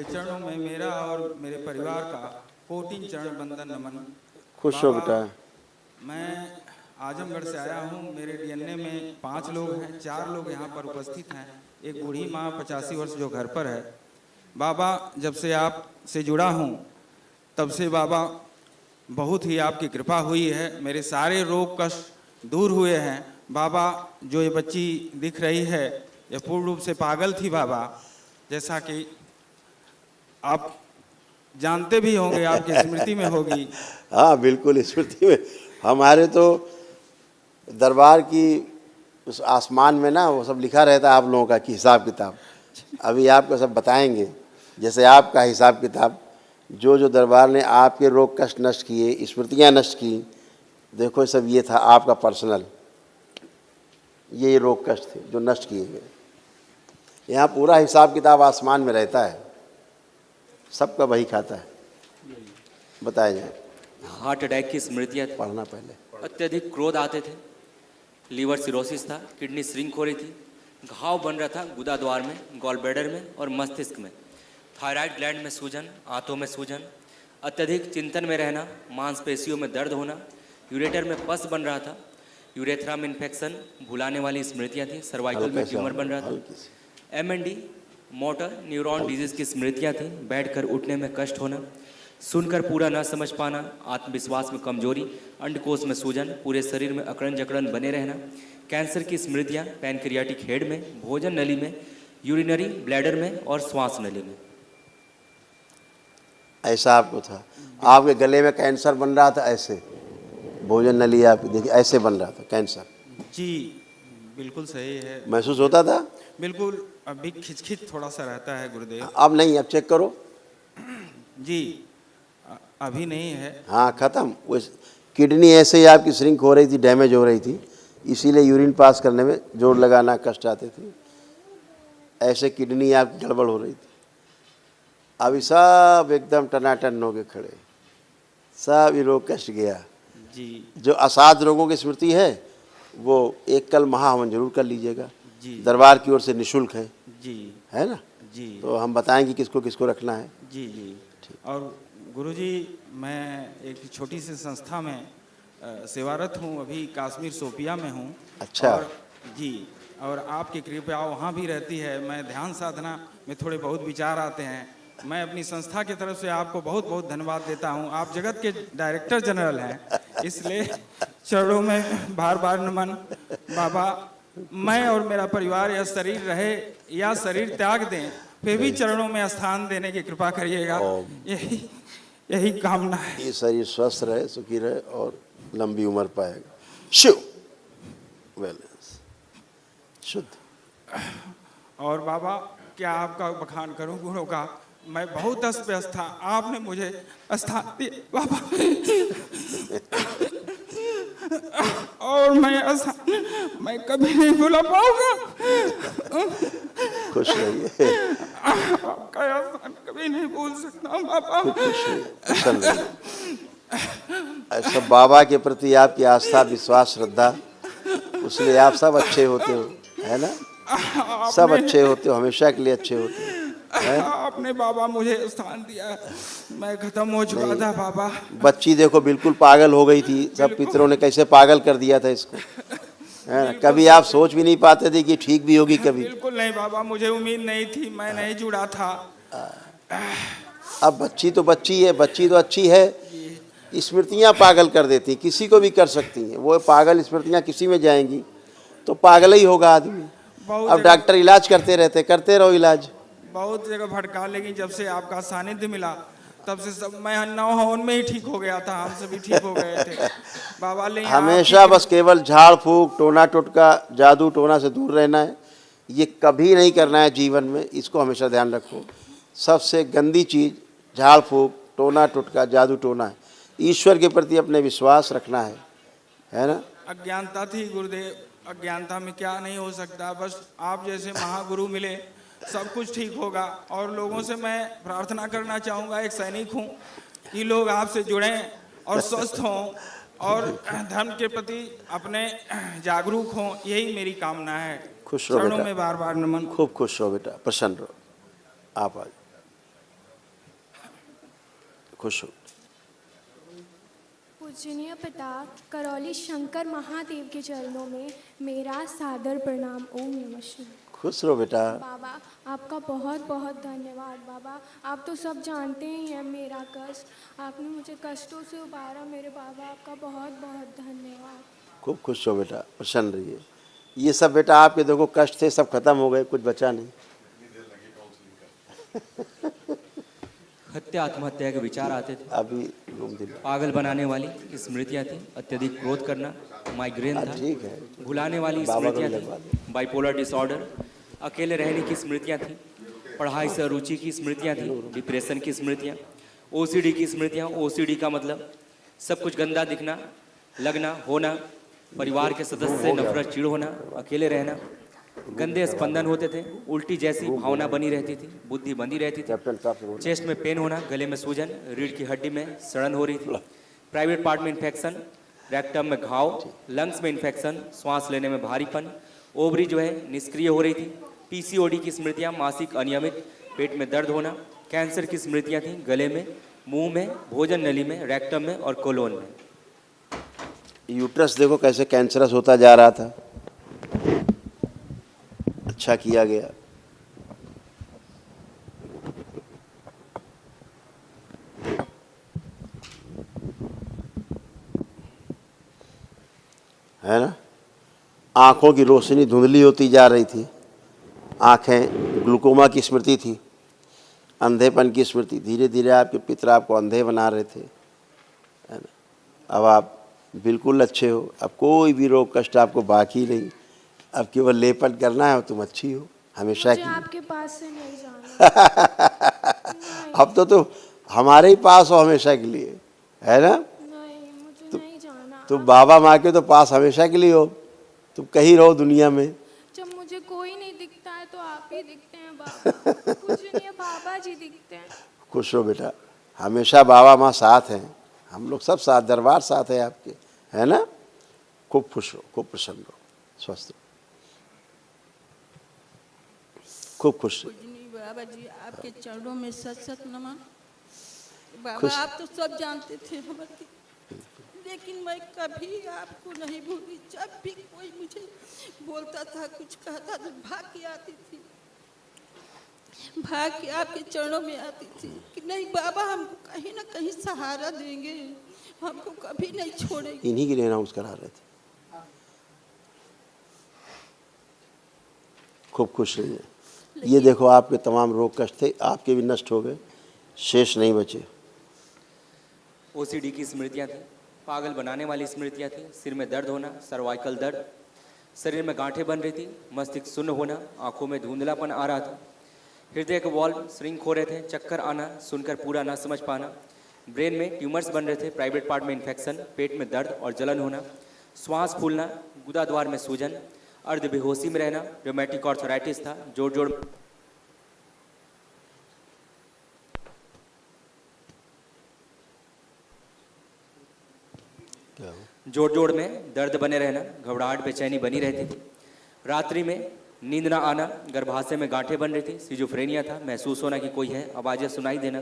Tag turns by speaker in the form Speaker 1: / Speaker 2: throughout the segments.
Speaker 1: आपके चरणों में मेरा और मेरे परिवार का कोटि चरण बंदन नमन।
Speaker 2: खुश हो बेटा।
Speaker 1: मैं आजमगढ़ से आया हूँ। मेरे डीएनए में 5 लोग हैं, 4 लोग यहाँ पर उपस्थित हैं। एक बूढ़ी माँ 85 वर्ष जो घर पर है। बाबा, जब से आप से जुड़ा हूँ तब से बाबा बहुत ही आपकी कृपा हुई है। मेरे सारे रोग कष्ट दूर हुए हैं बाबा। जो ये बच्ची दिख रही है ये पूर्ण रूप से पागल थी बाबा, जैसा कि आप जानते भी होंगे, आपकी स्मृति में होगी।
Speaker 2: हाँ बिल्कुल स्मृति में। हमारे तो दरबार की उस आसमान में ना वो सब लिखा रहता है आप लोगों का कि हिसाब किताब। अभी आपको सब बताएंगे, जैसे आपका हिसाब किताब, जो जो दरबार ने आपके रोग कष्ट नष्ट किए, स्मृतियाँ नष्ट की। देखो सब ये था आपका पर्सनल, ये रोग कष्ट थे जो नष्ट किए गए। यहाँ पूरा हिसाब किताब आसमान में रहता है, सबका वही खाता है। बताया जाए।
Speaker 3: हार्ट अटैक की स्मृतियाँ
Speaker 2: पढ़ना पहले।
Speaker 3: अत्यधिक क्रोध आते थे, लीवर सिरोसिस था, किडनी श्रिंक हो रही थी, घाव बन रहा था गुदा द्वार में, गॉल ब्लैडर में और मस्तिष्क में, थायराइड ग्लैंड में सूजन, आंतों में सूजन, अत्यधिक चिंतन में रहना, मांसपेशियों में दर्द होना, यूरेटर में पस बन रहा था, यूरेथ्रा में इन्फेक्शन, भुलाने वाली स्मृतियाँ थी, सर्वाइकल में ट्यूमर बन रहा था, MND मोटर न्यूरॉन डिजीज की स्मृतियाँ थी, बैठकर उठने में कष्ट होना, सुनकर पूरा न समझ पाना, आत्मविश्वास में कमजोरी, अंडकोश में सूजन, पूरे शरीर में अकड़न जकड़न बने रहना, कैंसर की स्मृतियाँ पैनक्रियाटिक हेड में, भोजन नली में, यूरिनरी ब्लैडर में और श्वास नली में।
Speaker 2: ऐसा आपको था। आपके गले में कैंसर बन रहा था, ऐसे भोजन नली आप देखिए ऐसे बन रहा था कैंसर।
Speaker 1: जी बिल्कुल सही है।
Speaker 2: महसूस होता था?
Speaker 1: बिल्कुल। अभी खिचखिच थोड़ा सा रहता है गुरुदेव।
Speaker 2: अब नहीं, अब चेक करो।
Speaker 1: जी अभी नहीं है।
Speaker 2: हाँ खत्म। वो किडनी ऐसे ही आपकी श्रिंक हो रही थी, डैमेज हो रही थी, इसीलिए यूरिन पास करने में जोर लगाना कष्ट आते थे। ऐसे किडनी आपकी गड़बड़ हो रही थी। अभी सब एकदम टनाटन हो के खड़े, सब ये रोग कष्ट गया।
Speaker 1: जी।
Speaker 2: जो असाध रोगों की स्मृति है वो एक कल महाहवन जरूर कर लीजिएगा।
Speaker 1: जी।
Speaker 2: दरबार की ओर से निःशुल्क है।
Speaker 1: जी।
Speaker 2: है ना?
Speaker 1: जी।
Speaker 2: तो हम बताएंगे किसको किसको रखना है।
Speaker 1: जी जी। और गुरुजी, मैं एक छोटी सी संस्था में सेवारत हूँ, अभी कश्मीर शोपिया में हूँ।
Speaker 2: अच्छा।
Speaker 1: और जी, और आपकी कृपया वहाँ भी रहती है। मैं ध्यान साधना में थोड़े बहुत विचार आते हैं। मैं अपनी संस्था की तरफ से आपको बहुत बहुत धन्यवाद देता हूँ। आप जगत के डायरेक्टर जनरल हैं, इसलिए चरणों में बार बार नमन। बाबा, मैं और मेरा परिवार यह शरीर रहे या शरीर त्याग दें, फिर भी चरणों में स्थान देने की कृपा करिएगा। यही कामना है।
Speaker 2: ये शरीर स्वस्थ रहे, सुखी रहे और लंबी उम्र पाएगा। शिव बैलेंस शुद्ध।
Speaker 1: और बाबा, क्या आपका बखान करूं गुणों का? मैं बहुत अस्त व्यस्त था, आपने मुझे स्थान दिया बाबा। और मैं कभी नहीं भूला पाऊंगा।
Speaker 2: खुश रहिए।
Speaker 1: आपका स्थान कभी नहीं भूल सकता बाबा।
Speaker 2: खुश रहिए। ऐसा बाबा के प्रति आपकी आस्था, विश्वास, श्रद्धा, उसलिए आप सब अच्छे होते हो, है ना? सब अच्छे होते हो, हमेशा के लिए अच्छे होते हो।
Speaker 1: आपने बाबा मुझे स्थान दिया, मैं खत्म हो चुका था बाबा।
Speaker 2: बच्ची देखो बिल्कुल पागल हो गई थी, सब पितरों ने कैसे पागल कर दिया था इसको, है ना? कभी आप सोच भी नहीं पाते थे कि ठीक भी होगी कभी।
Speaker 1: बिल्कुल नहीं बाबा, मुझे उम्मीद नहीं थी, मैं नहीं जुड़ा था।
Speaker 2: अब बच्ची तो बच्ची है, बच्ची तो अच्छी है, स्मृतियाँ पागल कर देती, किसी को भी कर सकती हैं। वो पागल स्मृतियाँ किसी में जाएंगी तो पागल ही होगा आदमी। अब डॉक्टर इलाज करते रहते, करते रहो इलाज।
Speaker 1: बहुत जगह भटका, लेकिन जब से आपका सानिध्य मिला तब से सब, मैं 9 हवन में ही ठीक हो गया था, हम सभी ठीक हो गए थे बाबा। ले
Speaker 2: हमेशा बस केवल झाड़ फूक, टोना टोटका, जादू टोना से दूर रहना है। ये कभी नहीं करना है जीवन में, इसको हमेशा ध्यान रखो। सबसे गंदी चीज़ झाड़ फूक, टोना टोटका, जादू टोना है। ईश्वर के प्रति अपने विश्वास रखना है ना?
Speaker 1: अज्ञानता थी गुरुदेव, अज्ञानता में क्या नहीं हो सकता। बस आप जैसे महागुरु मिले, सब कुछ ठीक होगा। और लोगों से मैं प्रार्थना करना चाहूँगा, एक सैनिक हूँ, कि लोग आपसे जुड़ें और स्वस्थ हों और धर्म के प्रति अपने जागरूक हों, यही मेरी कामना है।
Speaker 2: खुश रहो
Speaker 1: चरणों
Speaker 2: बेटा,
Speaker 1: में बार बार नमन।
Speaker 2: खूब खुश रहो बेटा, प्रसन्न रहो। आप आ खुश हो।
Speaker 4: पूजनीय पिता करौली शंकर महादेव के चरणों में मेरा सादर प्रणाम। ओम नमः शिवाय।
Speaker 2: खुश रहो बेटा।
Speaker 4: बाबा आपका बहुत बहुत धन्यवाद। बाबा आप तो सब जानते ही हैं मेरा कष्ट, आपने मुझे कष्टों से उबारा मेरे बाबा, आपका बहुत बहुत धन्यवाद।
Speaker 2: खूब खुश हो बेटा, प्रसन्न रहिए। ये सब बेटा आपके देखो कष्ट थे, सब खत्म हो गए, कुछ बचा नहीं।
Speaker 3: हत्या आत्महत्या के विचार आते थे,
Speaker 2: अभी घूम दिन
Speaker 3: पागल बनाने वाली स्मृतियाँ थी, अत्यधिक क्रोध करना, माइग्रेन था,
Speaker 2: ठीक है।
Speaker 3: भुलाने वाली
Speaker 2: बाबा को
Speaker 3: स्मृतियाँ
Speaker 2: लगवा
Speaker 3: थी, बाइपोलर डिसऑर्डर, अकेले रहने की स्मृतियाँ थी, पढ़ाई से रुचि की स्मृतियाँ थी, डिप्रेशन की स्मृतियाँ, ओसीडी की स्मृतियाँ। ओसीडी का मतलब सब कुछ गंदा दिखना, लगना, होना, परिवार के सदस्य से नफरत, चिढ़ होना, अकेले रहना, गंदे स्पंदन होते थे, उल्टी जैसी भावना बनी रहती थी, बुद्धि बंधी रहती थी,
Speaker 2: कैप्टन साहब से बोलो।
Speaker 3: चेस्ट में पेन होना, गले में सूजन, रीढ़ की हड्डी में सड़न हो रही थी, प्राइवेट पार्ट में इन्फेक्शन, रेक्टम में घाव, लंग्स में इन्फेक्शन, श्वास लेने में भारीपन, ओवरी जो है निष्क्रिय हो रही थी, पीसीओडी की स्मृतियाँ, मासिक अनियमित, पेट में दर्द होना, कैंसर की स्मृतियाँ थीं, गले में, मुंह में, भोजन नली में, रेक्टम में और कोलोन में।
Speaker 2: यूट्रस देखो कैसे कैंसरस होता जा रहा था। अच्छा किया गया। है ना। आंखों की रोशनी धुंधली होती जा रही थी, आंखें ग्लूकोमा की स्मृति थी, अंधेपन की स्मृति। धीरे धीरे आपके पितर आपको अंधे बना रहे थे, है ना। अब आप बिल्कुल अच्छे हो, अब कोई भी रोग कष्ट आपको बाकी नहीं, अब केवल लेपन करना है और तुम अच्छी हो हमेशा
Speaker 4: मुझे
Speaker 2: की।
Speaker 4: आपके पास से नहीं जाना।
Speaker 2: अब तो हमारे ही पास हो हमेशा के लिए, है ना।
Speaker 4: नहीं मुझे नहीं जाना।
Speaker 2: तुम बाबा माँ के तो पास हमेशा के लिए हो, तुम कहीं रहो दुनिया में।
Speaker 4: जब मुझे कोई नहीं दिखता है तो आप ही दिखते हैं बाबा। पूजनीय बाबा जी दिखते हैं।
Speaker 2: खुश हो बेटा, हमेशा बाबा माँ साथ हैं, हम लोग सब साथ, दरबार साथ है आपके, है ना। खूब खुश हो, खूब प्रसन्न हो, स्वस्थ हो, खूब खुश रहो।
Speaker 5: पूजनीय बाबा जी आपके चरणों में सत सत नमन। बाबा
Speaker 2: खुश।
Speaker 5: आप तो सब जानते थे हमारे, लेकिन मैं कभी आपको नहीं भूली। जब भी कोई मुझे बोलता था, कुछ कहता तो भाग के आती थी, भाग के आपके चरणों में आती थी कि नहीं बाबा हमको कहीं ना कहीं सहारा देंगे, हमको कभी नहीं छोड़ेंगे।
Speaker 2: इन्हीं के लिए अनाउंस करा रहे थे। खूब खुश रहिए। ये देखो आपके तमाम रोग कष्ट थे, आपके भी नष्ट हो गए, शेष नहीं बचे।
Speaker 3: ओसीडी की स्मृतियाँ थी, पागल बनाने वाली स्मृतियाँ थी, सिर में दर्द होना, सर्वाइकल दर्द, शरीर में गांठें बन रही थी, मस्तिष्क शून्य होना, आंखों में धुंधलापन आ रहा था, हृदय के वॉल्व श्रिंक हो रहे थे, चक्कर आना, सुनकर पूरा ना समझ पाना, ब्रेन में ट्यूमर्स बन रहे थे, प्राइवेट पार्ट में इन्फेक्शन, पेट में दर्द और जलन होना, श्वास फूलना, गुदाद्वार में सूजन, अर्ध बेहोशी में रहना, रोमेटिक आर्थराइटिस था, जोड़ जोड़ जोड़ जोड़ में दर्द बने रहना, घबराहट बेचैनी बनी रहती थी, रात्रि में नींद ना आना, गर्भाशय में गांठें बन रही थी, सिजोफ्रेनिया था, महसूस होना कि कोई है, आवाज़ें सुनाई देना,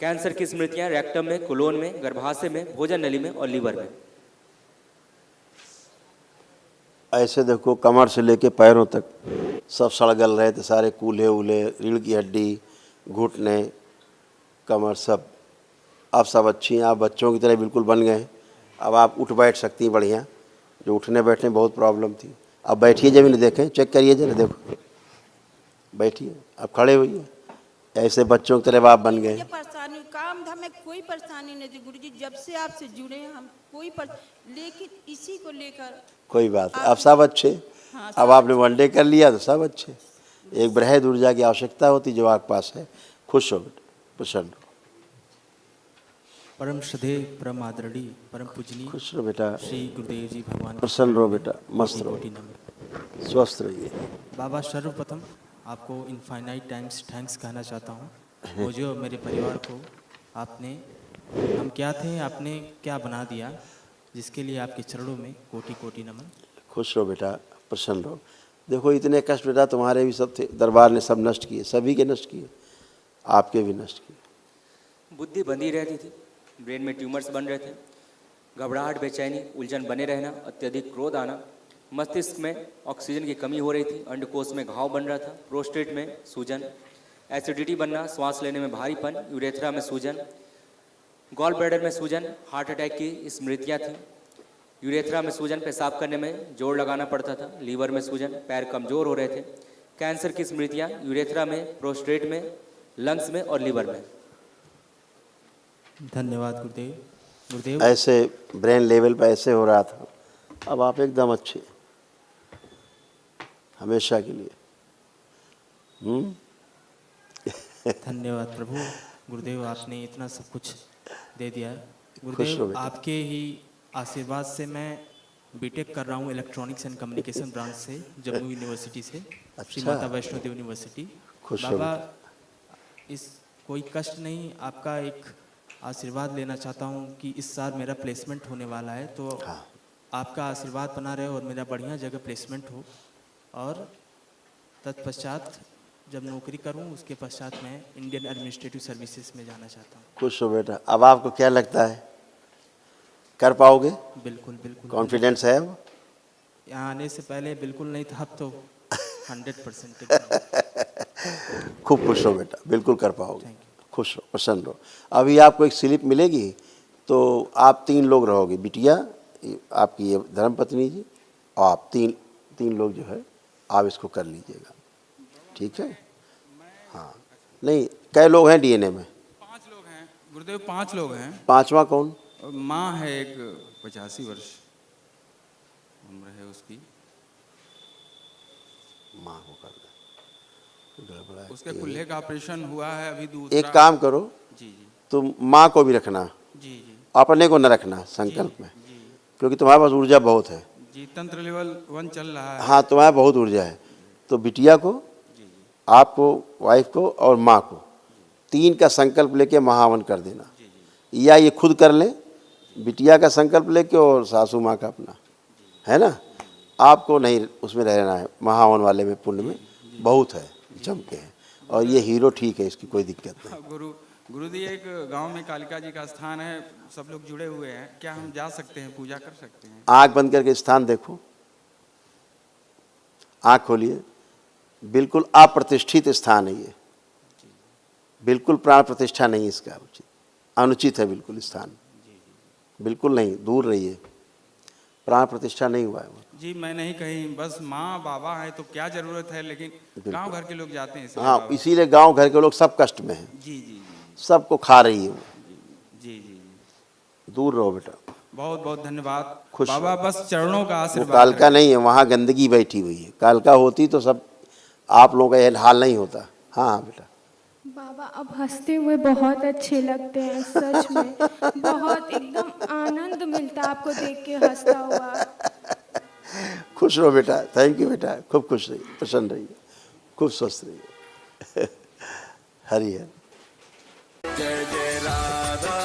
Speaker 3: कैंसर की स्मृतियाँ, रेक्टम में, कोलोन में, गर्भाशय में, भोजन नली में और लीवर में।
Speaker 2: ऐसे देखो कमर से लेके पैरों तक सब सड़गल रहे थे, सारे कूल्हे उल्हे, रीढ़ की हड्डी, घुटने, कमर, सब। अब सब अच्छी हैं, आप बच्चों की तरह बिल्कुल बन गए। अब आप उठ बैठ सकती हैं बढ़िया, जो उठने बैठने में बहुत प्रॉब्लम थी। अब बैठिए, जब इन्हें देखें, चेक करिए जरा, देखो बैठिए, अब खड़े हुई, ऐसे बच्चों की तरह आप बन गए।
Speaker 5: ये परेशानी काम धाम में कोई परेशानी नहीं थी गुरुजी, जब से आपसे जुड़े हैं हम कोई लेकिन इसी को लेकर
Speaker 2: कोई बात नहीं, अब सब अच्छे।
Speaker 5: हाँ,
Speaker 2: अब आपने वनडे कर लिया तो सब अच्छे। एक बृहद ऊर्जा की आवश्यकता होती जो आपके पास है। खुश हो बेटा, प्रसन्न हो,
Speaker 6: परम श्रद्धेय, परम आदरणीय, परम पूजनीय
Speaker 2: खुश रहो बेटा,
Speaker 6: श्री गुरुदेव जी भगवान
Speaker 2: प्रसन्न रहो बेटा, मस्त रहो,
Speaker 6: कोटि नमन।
Speaker 2: स्वस्थ रहिए।
Speaker 6: बाबा सर्वप्रथम आपको इनफाइनाइट टाइम्स थैंक्स कहना चाहता हूँ। वो जो मेरे परिवार को आपने, हम क्या थे, आपने क्या बना दिया, जिसके लिए आपके चरणों में कोटि कोटि नमन।
Speaker 2: खुश रहो बेटा, प्रसन्न रहो। देखो इतने कष्ट बेटा तुम्हारे भी सब थे, दरबार ने सब नष्ट किए, सभी के नष्ट किए, आपके भी नष्ट किए।
Speaker 3: बुद्धि बंधी रहती थी, ब्रेन में ट्यूमर्स बन रहे थे, घबराहट, बेचैनी, उलझन बने रहना, अत्यधिक क्रोध आना, मस्तिष्क में ऑक्सीजन की कमी हो रही थी, अंडकोश में घाव बन रहा था, प्रोस्टेट में सूजन, एसिडिटी बनना, श्वास लेने में भारीपन, यूरेथ्रा में सूजन, गॉल ब्लैडर में सूजन, हार्ट अटैक की स्मृतियाँ थीं, यूरेथ्रा में सूजन, पेशाब करने में जोर लगाना पड़ता था, लीवर में सूजन, पैर कमज़ोर हो रहे थे, कैंसर की स्मृतियाँ यूरेथ्रा में, प्रोस्टेट में, लंग्स में और लीवर में।
Speaker 6: धन्यवाद गुरुदेव। गुरुदेव
Speaker 2: ऐसे ब्रेन लेवल पर ऐसे हो रहा था, अब आप एकदम अच्छे, हमेशा के लिए।
Speaker 6: धन्यवाद प्रभु। गुरुदेव आपने इतना सब कुछ दे दिया।
Speaker 2: खुश हो
Speaker 6: गुरुदेव
Speaker 2: बेटा।
Speaker 6: आपके ही आशीर्वाद से मैं बीटेक कर रहा हूँ इलेक्ट्रॉनिक्स एंड कम्युनिकेशन ब्रांच से, जम्मू यूनिवर्सिटी से, श्री
Speaker 2: अच्छा।
Speaker 6: माता वैष्णो देवी यूनिवर्सिटी।
Speaker 2: खुश हो
Speaker 6: बाबा इस कोई कष्ट नहीं, आपका एक आशीर्वाद लेना चाहता हूँ कि इस साल मेरा प्लेसमेंट होने वाला है, तो
Speaker 2: हाँ।
Speaker 6: आपका आशीर्वाद बना रहे और मेरा बढ़िया जगह प्लेसमेंट हो, और तत्पश्चात जब नौकरी करूँ उसके पश्चात मैं इंडियन एडमिनिस्ट्रेटिव सर्विसेज में जाना चाहता हूँ।
Speaker 2: खुश हो बेटा। अब आपको क्या लगता है, कर पाओगे?
Speaker 6: बिल्कुल बिल्कुल।
Speaker 2: कॉन्फिडेंस है अब?
Speaker 6: यहाँ आने से पहले बिल्कुल नहीं था, अब तो 100%।
Speaker 2: खूब खुश हो बेटा, बिल्कुल कर पाओगे।
Speaker 6: Thank
Speaker 2: खुश हो, प्रसन्न हो। अभी आपको एक स्लिप मिलेगी, तो आप 3 लोग रहोगे, बिटिया, आपकी ये धर्मपत्नी जी, और आप तीन लोग जो है आप इसको कर लीजिएगा, ठीक है? हाँ, नहीं, कै लोग हैं डीएनए में?
Speaker 1: 5 लोग हैं गुरुदेव, 5 लोग हैं।
Speaker 2: 5वां कौन?
Speaker 1: माँ है एक 85 वर्ष उम्र है उसकी,
Speaker 2: माँ को कर दे, गड़बड़ा है।
Speaker 1: उसके कुल्हे का ऑपरेशन हुआ है अभी दूसरा।
Speaker 2: एक काम करो,
Speaker 1: जी जी
Speaker 2: तुम माँ को भी रखना,
Speaker 1: जी जी
Speaker 2: अपने को न रखना संकल्प में,
Speaker 1: जी
Speaker 2: क्योंकि तुम्हारे पास ऊर्जा बहुत है।
Speaker 1: जी, तंत्र लेवल 1 चल रहा है।
Speaker 2: हाँ, तुम्हारे बहुत ऊर्जा है। तो बिटिया को, आपको, वाइफ को और माँ को 3 का संकल्प लेके महावन कर देना, या ये खुद कर लें, बिटिया का संकल्प लेके और सासू माँ का अपना, है ना? आपको नहीं उसमें रहना है, महावन वाले में पुण्य में बहुत है, जम के है, और ये हीरो ठीक है, इसकी कोई दिक्कत नहीं।
Speaker 1: गुरु जी, एक गांव में कालिका जी का स्थान है, सब लोग जुड़े हुए हैं, क्या हम जा सकते हैं, पूजा कर सकते हैं?
Speaker 2: आंख बंद करके स्थान देखो, आंख खोलिए, बिल्कुल अप्रतिष्ठित स्थान है ये, बिल्कुल प्राण प्रतिष्ठा नहीं इसका उचित, अनुचित है बिल्कुल स्थान, बिल्कुल नहीं, दूर रहिए, प्राण प्रतिष्ठा नहीं हुआ है वो।
Speaker 1: जी, मैं नहीं कहीं, बस माँ बाबा है तो क्या जरूरत है, लेकिन गांव घर के लोग जाते हैं इसलिए
Speaker 2: हाँ,
Speaker 1: बाबा।
Speaker 2: इसीलिए गांव घर के लोग सब कष्ट में हैं,
Speaker 1: जी जी जी
Speaker 2: सबको खा रही है वो,
Speaker 1: जी जी,
Speaker 2: दूर रहो बेटा।
Speaker 1: बहुत बहुत धन्यवाद
Speaker 2: खुश
Speaker 1: बाबा, बस चरणों का
Speaker 2: वो
Speaker 1: आशीर्वाद
Speaker 2: कालका
Speaker 1: रहे।
Speaker 2: नहीं है, वहाँ गंदगी बैठी हुई है, कालका होती तो सब आप लोगों का यह हाल नहीं होता। हाँ हाँ बेटा।
Speaker 4: बाबा अब हंसते हुए बहुत अच्छे लगते हैं, सच में बहुत एकदम आनंद मिलता है आपको देख के हंसता हुआ।
Speaker 2: खुश रहो बेटा, थैंक यू बेटा, खूब खुश रहिए, प्रसन्न रहिए, खूब स्वस्थ रहिए। हरि हर।
Speaker 7: जय जय राधा